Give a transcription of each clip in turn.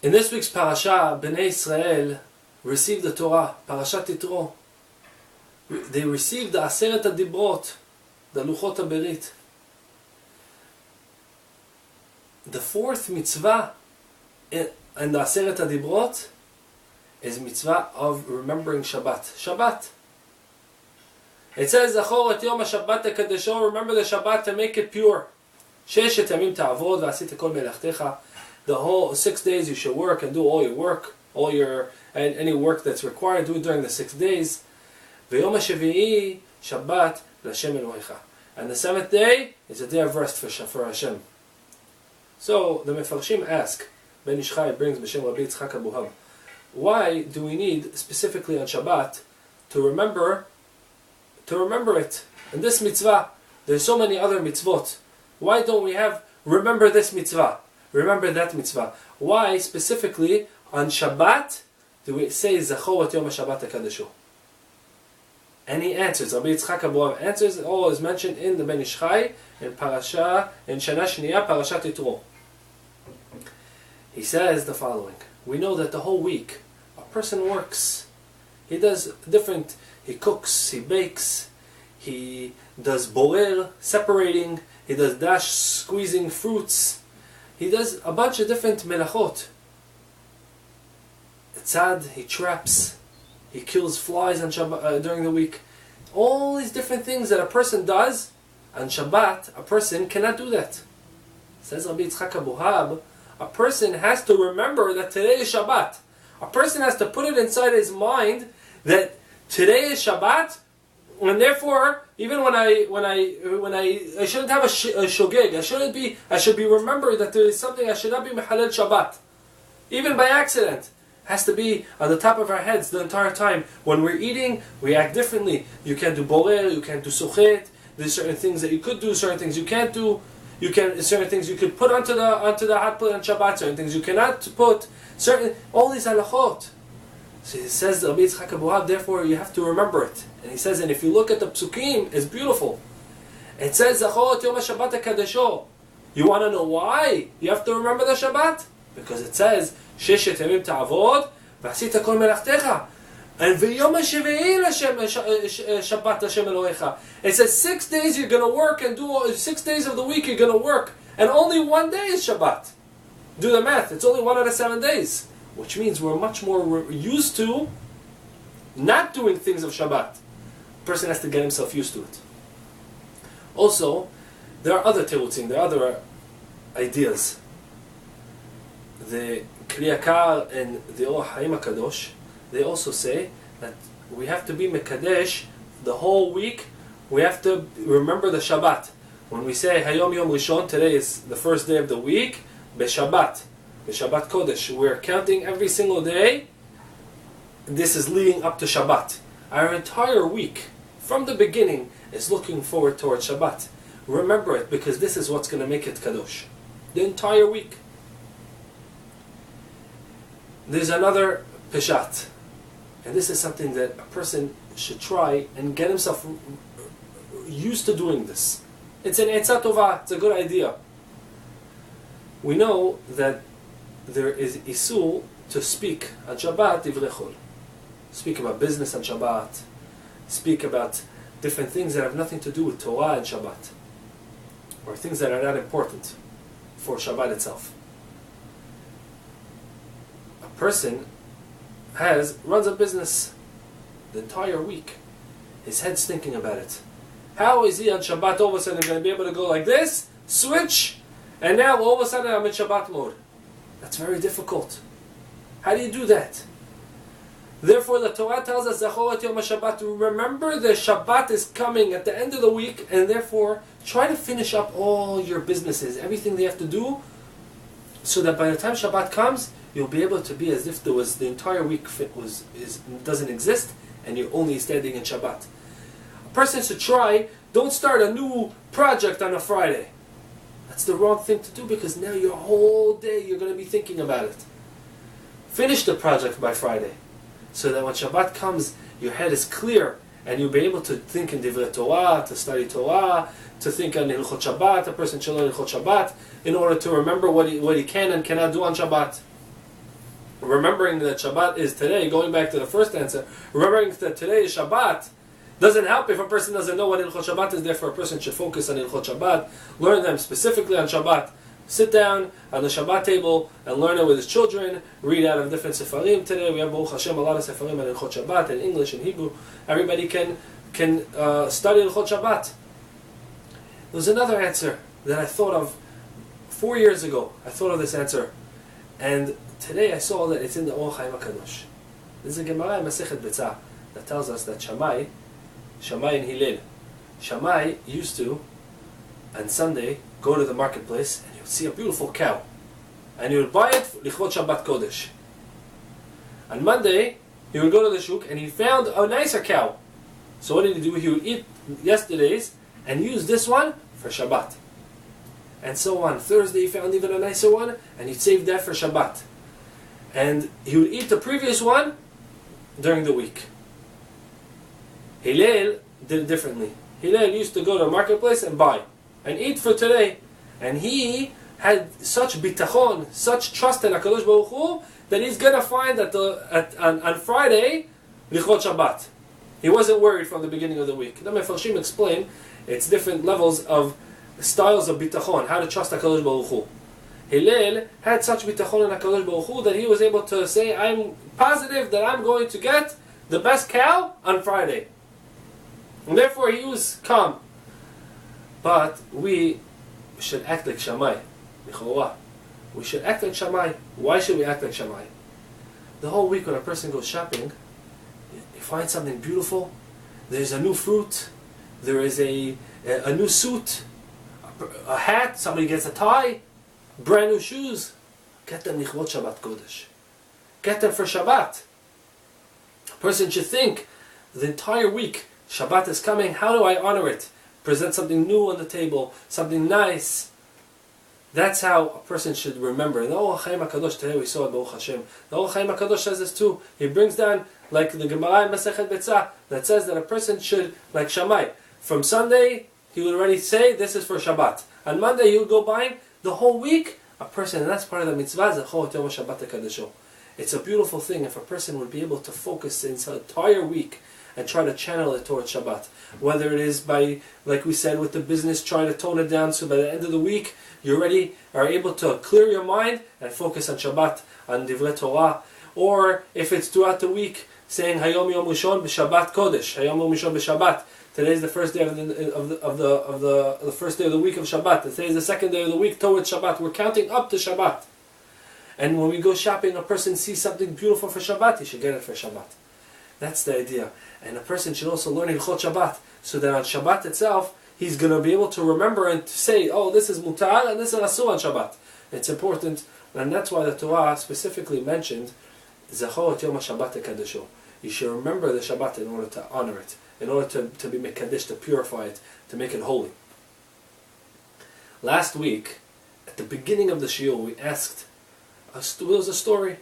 In this week's Parasha, Bnei Israel received the Torah, Parashat Yitro. They received the Aseret HaDibrot, the Luchot HaBerit. The fourth mitzvah in the Aseret HaDibrot is mitzvah of remembering Shabbat. Shabbat. It says, Zachor et Yom HaShabbat HaKadesho, remember the Shabbat to make it pure. Sheshet Yamim Ta'avod v'asit kol melachtecha. The whole 6 days you should work and do all your work, and any work that's required, do it during the 6 days. V'yom HaShevi'i Shabbat l'Hashem Elohecha. And the 7th day is a day of rest for Hashem. So the Mefarshim ask, Ben Ish Chai brings B'Shem Rabbi Yitzchak Abuhab, why do we need specifically on Shabbat to remember it? And this mitzvah, there's so many other mitzvot. Why don't we have remember this mitzvah? Remember that mitzvah. Why specifically on Shabbat do we say Zachor et Yom HaShabbat HaKadesho? And he answers. Rabbi Yitzchak Abuhab answers. All is mentioned in the Ben Ish Chai in Parasha in Shana Shniya Parashat Yitro. He says the following: we know that the whole week a person works. He does different. He cooks. He bakes. He does borer, separating. He does dash, squeezing fruits. He does a bunch of different melachot. Tzad, he traps. He kills flies on Shabbat, during the week. All these different things that a person does on Shabbat, a person cannot do that. Says Rabbi Yitzchak Abuhab, a person has to remember that today is Shabbat. A person has to put it inside his mind that today is Shabbat, and therefore, even when I shouldn't have a shogeg. I should be remembered that there is something I should not be mehalel Shabbat, even by accident. It has to be on the top of our heads the entire time. When we're eating, we act differently. You can't do borer, you can't do sochet. There's certain things that you could do, certain things you can't do. Certain things you could put onto the hot plate on Shabbat, certain things you cannot put. All these halachot. So he says, Rabbi Yitzchak Abuhab, therefore you have to remember it. And he says, and if you look at the psukim, it's beautiful. It says, Zachor et Yom HaShabbat HaKadesho. You want to know why you have to remember the Shabbat? Because it says, Sheshet Yamim Ta'avod v'asit kol melachtecha. And v'yom HaShevi'i Shabbat Hashem Elohecha. It says 6 days you're going to work and do 6 days of the week you're going to work. And only 1 day is Shabbat. Do the math. It's only 1 out of 7 days. Which means we're much more used to not doing things of Shabbat. A person has to get himself used to it. Also, there are other terutzim, there are other ideas. The Kli Yakar and the Or HaChaim HaKadosh, they also say that we have to be Mekadesh the whole week. We have to remember the Shabbat. When we say Hayom Yom Rishon, today is the first day of the week, B'Shabbat. Shabbat Kodesh, we're counting every single day. This is leading up to Shabbat. Our entire week, from the beginning, is looking forward towards Shabbat. Remember it, because this is what's going to make it Kadosh. The entire week. There's another Peshat, and this is something that a person should try and get himself used to doing this. It's an Eitzah Tovah, it's a good idea. We know that there is Isur to speak on Shabbat, Divrei Chol. Speak about business on Shabbat. Speak about different things that have nothing to do with Torah and Shabbat. Or things that are not important for Shabbat itself. A person runs a business the entire week. His head's thinking about it. How is he on Shabbat all of a sudden going to be able to go like this, switch, and now all of a sudden I'm in Shabbat mode? That's very difficult. How do you do that? Therefore, the Torah tells us, Zachor et Yom HaShabbat, to remember the Shabbat is coming at the end of the week, and therefore, try to finish up all your businesses, everything they have to do, so that by the time Shabbat comes, you'll be able to be as if the entire week doesn't exist, and you're only standing in Shabbat. A person should try, don't start a new project on a Friday. That's the wrong thing to do, because now your whole day you're going to be thinking about it. Finish the project by Friday, so that when Shabbat comes, your head is clear, and you'll be able to think in Dvar Torah, to study Torah, to think on Hilchot Shabbat. A person should learn Hilchot Shabbat in order to remember what he can and cannot do on Shabbat. remembering that Shabbat is today, going back to the first answer, remembering that today is Shabbat, doesn't help if a person doesn't know what Ilchot Shabbat is. Therefore, a person should focus on Ilchot Shabbat, learn them specifically on Shabbat. Sit down on the Shabbat table and learn it with his children. Read out of different sefarim today. We have, Baruch Hashem, a lot of sefarim on Ilchot Shabbat in English and Hebrew. Everybody can study Ilchot Shabbat. There's another answer that I thought of 4 years ago. I thought of this answer, and today I saw that it's in the Or Chaim HaKadosh. There's a Gemara in Masechet Betzah that tells us that Shammai and Hillel, Shammai used to, on Sunday, go to the marketplace and he would see a beautiful cow, and he would buy it for Lichvot Shabbat Kodesh. On Monday, he would go to the shuk and he found a nicer cow. So what did he do? He would eat yesterday's and use this one for Shabbat. And so on. Thursday he found even a nicer one and he'd save that for Shabbat. And he would eat the previous one during the week. Hillel did it differently. Hillel used to go to the marketplace and buy and eat for today. And he had such bitachon, such trust in HaKadosh Baruch Hu, that he's going to find that on Friday, Lichvot Shabbat. He wasn't worried from the beginning of the week. The Mefarshim explain it's different levels of styles of bitachon, how to trust HaKadosh Baruch Hu. Hillel had such bitachon in HaKadosh Baruch Hu that he was able to say, I'm positive that I'm going to get the best cow on Friday. And therefore he was calm. But we should act like Shammai. We should act like Shammai. Why should we act like Shammai? The whole week when a person goes shopping, you find something beautiful, there's a new fruit, there is a new suit, a hat, somebody gets a tie, brand new shoes. Get them Lichvot Shabbat Kodesh. Get them for Shabbat. A person should think the entire week, Shabbat is coming, how do I honor it? Present something new on the table, something nice. That's how a person should remember. And the Or Chaim HaKadosh, today we saw it, Baruch Hashem. The Or Chaim HaKadosh says this too. He brings down, like the Gemara in Masechet Betzah, that says that a person should, like Shammai, from Sunday, he would already say, this is for Shabbat. On Monday, he would go buying. The whole week, a person, and that's part of the mitzvah, Zechor Yom Shabbat HaKadosho. It's a beautiful thing if a person would be able to focus his entire week and try to channel it towards Shabbat. Whether it is by, like we said with the business, trying to tone it down so by the end of the week, you already are able to clear your mind and focus on Shabbat, on Dvar Torah. Or if it's throughout the week, saying Hayom Yom Rishon b'Shabbat Kodesh, Hayom Yom Rishon b'Shabbat. Today is the first day of the first day of the week of Shabbat. Today is the second day of the week towards Shabbat. We're counting up to Shabbat. And when we go shopping, a person sees something beautiful for Shabbat, he should get it for Shabbat. That's the idea. And a person should also learn Hilchot Shabbat, so that on Shabbat itself, he's going to be able to remember and to say, oh, this is mutar and this is asur on Shabbat. It's important, and that's why the Torah specifically mentioned Zechor Yom Shabbat HaKadosho. You should remember the Shabbat in order to honor it, in order to be mekadesh, to purify it, to make it holy. Last week, at the beginning of the shiur, we asked, there was a story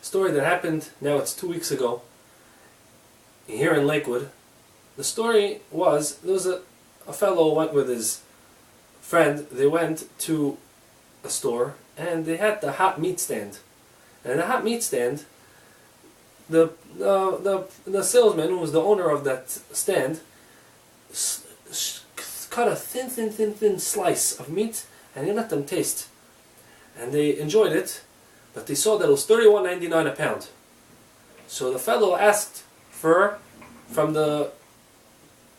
that happened, now it's 2 weeks ago, here in Lakewood. The story was, there was a fellow went with his friend. They went to a store and they had the hot meat stand. And the hot meat stand, the salesman, who was the owner of that stand, cut a thin slice of meat and he let them taste. And they enjoyed it, but they saw that it was $31.99 a pound. So the fellow asked from the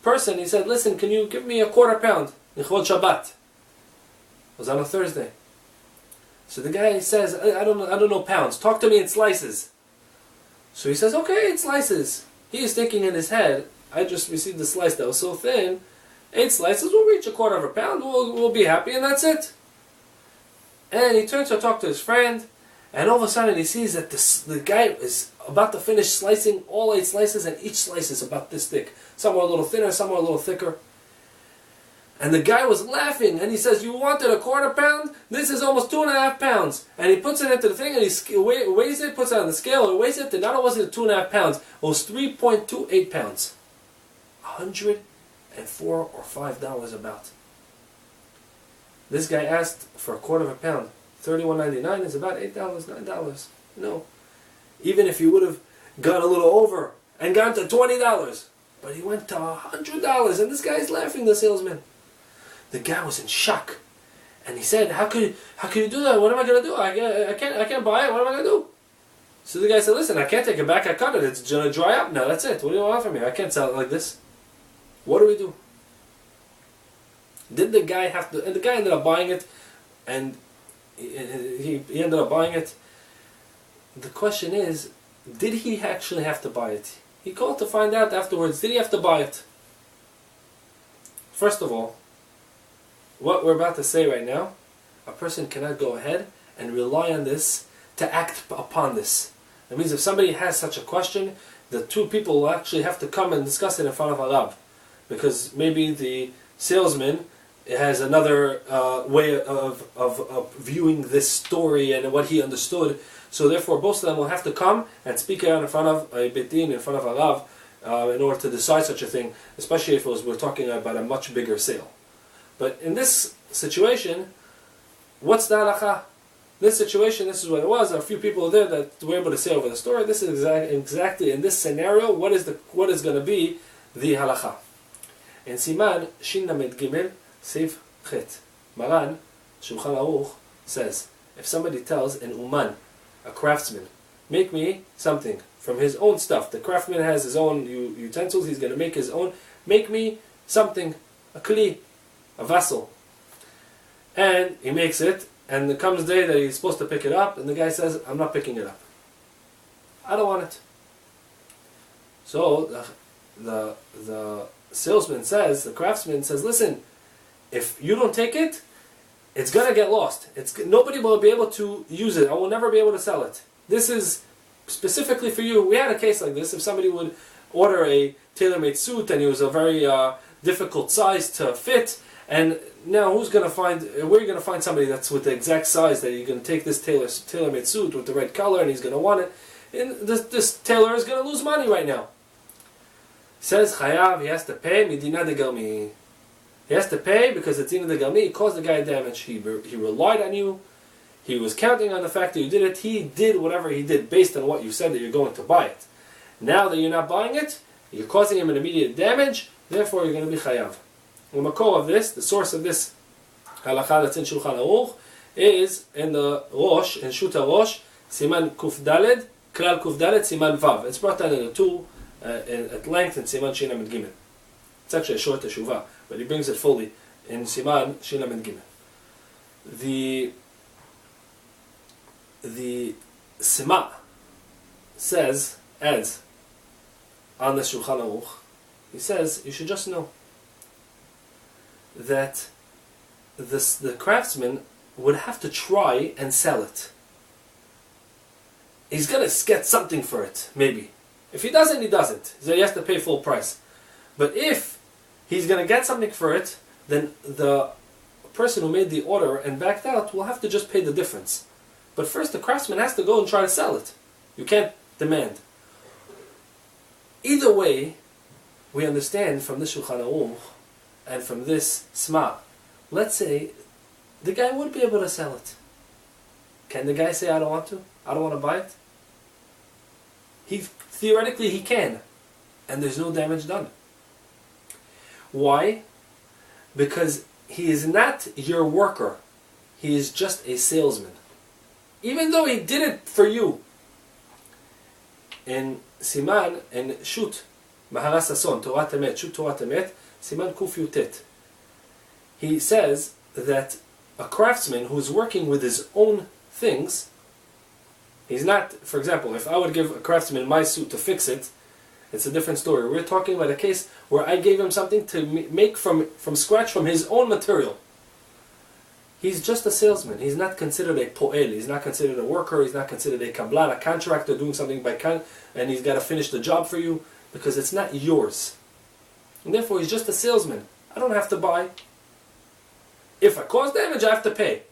person, he said, listen, can you give me a quarter pound? Lichvot Shabbat. It was on a Thursday. So the guy says, I don't know pounds. Talk to me in slices. So he says, okay, in slices. He is thinking in his head, I just received a slice that was so thin, 8 slices will reach a quarter of a pound, we'll be happy, and that's it. And he turns to talk to his friend, and all of a sudden he sees that the guy is about to finish slicing all 8 slices, and each slice is about this thick. Some are a little thinner, some are a little thicker. And the guy was laughing, and he says, you wanted a quarter pound? This is almost 2.5 pounds. And he puts it into the thing, and he weighs it, puts it on the scale, and weighs it, and not only was it 2.5 pounds, it was 3.28 pounds. $104 or $5 about. This guy asked for a quarter of a pound. $31.99 is about $8, $9. No. even if he would have gone a little over and gone to $20, but he went to $100, and this guy's laughing, the salesman. The guy was in shock, and he said, "How could you do that? What am I going to do? I can't buy it. What am I going to do?" So the guy said, "Listen, I can't take it back. I cut it. It's going to dry up now. That's it. What do you want from me? I can't sell it like this. What do we do?" Did the guy have to? And the guy ended up buying it, and he ended up buying it. The question is, did he actually have to buy it? He called to find out afterwards, did he have to buy it? First of all, what we're about to say right now, a person cannot go ahead and rely on this to act upon this. That means if somebody has such a question, the two people will actually have to come and discuss it in front of a Rav. Because maybe the salesman has another way of viewing this story and what he understood. So therefore both of them will have to come and speak out in front of a Betin, in front of a Rav, in order to decide such a thing, especially if we're talking about a much bigger sale. But in this situation, what's the halakha? This situation, this is what it was. A few people there that were able to say over the story. This is exactly in this scenario what is going to be the halakha. In Siman Shin Lamed Gimel Seif Chet, Maran Shulchan Aruch says, if somebody tells an uman, a craftsman, make me something from his own stuff. The craftsman has his own utensils. He's going to make his own. Make me something, a kli, a vessel. And he makes it, and there comes the day that he's supposed to pick it up, and the guy says, I'm not picking it up. I don't want it. So the salesman says, the craftsman says, listen, if you don't take it, it's going to get lost. Nobody will be able to use it. I will never be able to sell it. This is specifically for you. We had a case like this. If somebody would order a tailor-made suit and it was a very difficult size to fit, and now where are you going to find somebody that's with the exact size that you're going to take this tailor-made suit with the right color and he's going to want it? And this tailor is going to lose money right now. Says Chayav, he has to pay Medina de Galmi. He has to pay because it's Medina de Galmi. He caused the guy damage. He relied on you. He was counting on the fact that you did it. He did whatever he did based on what you said that you're going to buy it. Now that you're not buying it, you're causing him an immediate damage. Therefore, you're going to be Chayav. The makor of this, the source of this halakha that's in Shulchan Aruch, is in the Rosh, in Shuta Rosh, Siman Kuf Daled, Klal Kuf Daled, Siman Vav. It's brought down in the two at length in Siman Shin Lamed Gimel. It's actually a short teshuvah, but he brings it fully in Siman Shin Lamed Gimel. The Sima adds on the Shulchan Aruch, he says, you should just know that the craftsman would have to try and sell it. He's going to get something for it, maybe. If he doesn't, he doesn't. So he has to pay full price. But if he's going to get something for it, then the person who made the order and backed out will have to just pay the difference. But first the craftsman has to go and try to sell it. You can't demand. Either way, we understand from this Shulchan Aruch and from this Sma, let's say the guy would be able to sell it. Can the guy say, I don't want to? I don't want to buy it? Theoretically he can, and there's no damage done. Why? Because he is not your worker. He is just a salesman. Even though he did it for you. In Siman and Shut, Maharas Ason, Torah Temet, Shut Torah Temet, Siman Kuf Yutet. He says that a craftsman who is working with his own things, he's not, for example, if I would give a craftsman my suit to fix it, it's a different story. We're talking about a case where I gave him something to make from scratch from his own material. He's just a salesman. He's not considered a po'el. He's not considered a worker. He's not considered a kablan, a contractor doing something and he's got to finish the job for you because it's not yours. And therefore, he's just a salesman. I don't have to buy. If I cause damage, I have to pay.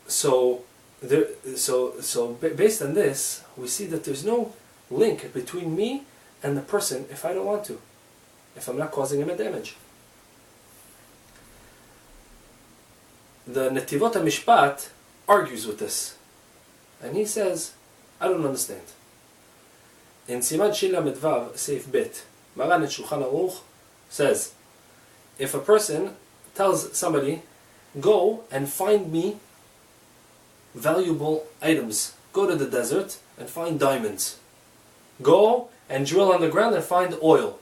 So based on this, we see that there's no link between me and the person if I don't want to, if I'm not causing him a damage. The Netivot mishpat argues with this. And he says, I don't understand. In Siman Shin Lamed Vav, Seif Bet, Maran et Shulchan Aruch says, if a person tells somebody, go and find me valuable items. Go to the desert and find diamonds. Go and drill on the ground and find oil.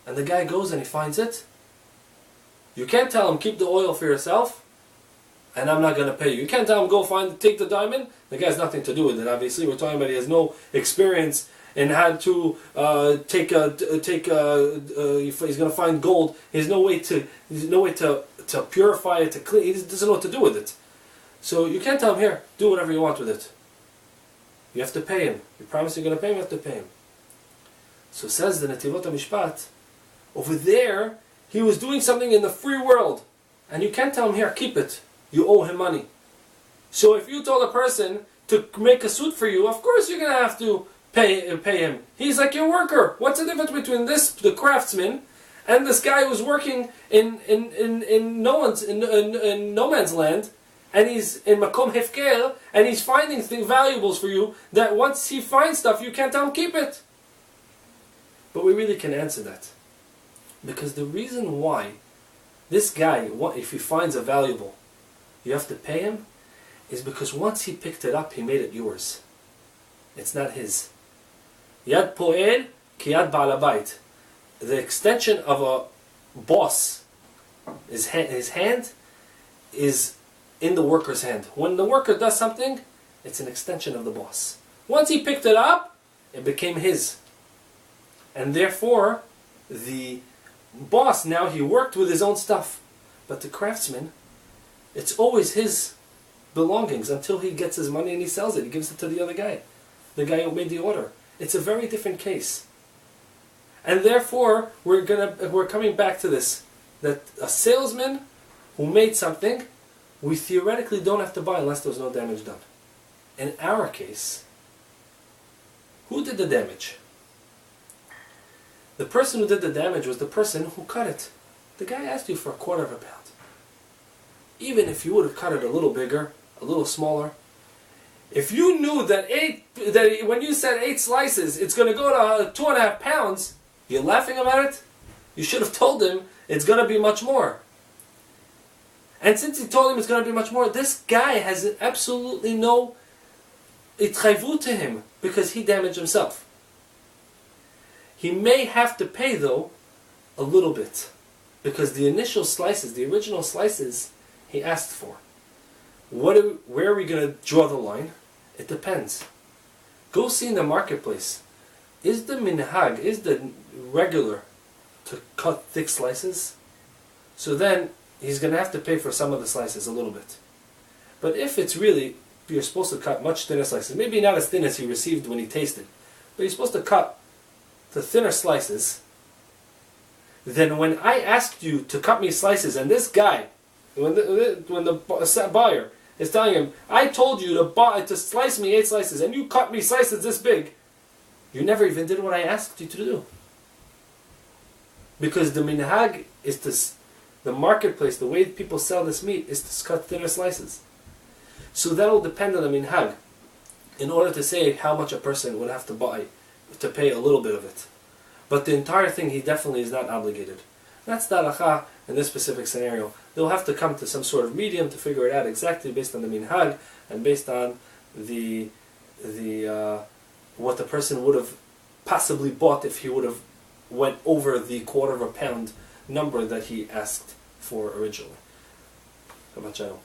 And the guy goes and he finds it. You can't tell him, keep the oil for yourself, and I'm not going to pay you. You can't tell him, go take the diamond. The guy has nothing to do with it, obviously. We're talking about he has no experience in how to he's going to find gold. There's no way to purify it, to clean. He doesn't know what to do with it. So you can't tell him, here, do whatever you want with it. You have to pay him. You promise you're going to pay him, you have to pay him. So says the Nativot HaMishpat, over there, he was doing something in the free world. And you can't tell him, here, keep it. You owe him money. So if you told a person to make a suit for you, of course you're going to have to pay him. He's like your worker. What's the difference between the craftsman, and this guy who's working in no man's land, and he's in Makom Hefker, and he's finding valuables for you, that once he finds stuff, you can't tell him keep it. But we really can answer that. Because the reason why this guy, if he finds a valuable, you have to pay him, is because once he picked it up, he made it yours. It's not his. Yad po'el ki yad ba'al habayit. The extension of a boss, his hand is in the worker's hand. When the worker does something, it's an extension of the boss. Once he picked it up, it became his. And therefore, the boss, now he worked with his own stuff. But the craftsman, it's always his belongings until he gets his money and he sells it. He gives it to the other guy. The guy who made the order. It's a very different case. And therefore, we're coming back to this. That a salesman who made something, we theoretically don't have to buy unless there's no damage done. In our case, who did the damage? The person who did the damage was the person who cut it. The guy asked you for a quarter of a pound. Even if you would have cut it a little bigger, a little smaller, if you knew that when you said 8 slices, it's going to go to 2.5 pounds, you're laughing about it? You should have told him it's going to be much more. And since he told him it's going to be much more, this guy has absolutely no itchayvut to him because he damaged himself. He may have to pay, though, a little bit, because the initial slices, the original slices, he asked for. Where are we going to draw the line? It depends. Go see in the marketplace. Is the minhag, is the regular to cut thick slices? So then he's going to have to pay for some of the slices a little bit. But if it's really, you're supposed to cut much thinner slices, maybe not as thin as he received when he tasted, but you're supposed to cut the thinner slices, then when I asked you to cut me slices, and this guy, when the buyer is telling him, I told you to slice me 8 slices, and you cut me slices this big, you never even did what I asked you to do. Because the minhag is the marketplace, the way people sell this meat, is to cut thinner slices. So that'll depend on the minhag, in order to say how much a person would have to buy, to pay a little bit of it. But the entire thing, he definitely is not obligated. That's the halakha in this specific scenario. They'll have to come to some sort of medium to figure it out exactly based on the minhag and based on the what the person would have possibly bought if he would have went over the quarter of a pound number that he asked for originally. Shabbat shalom.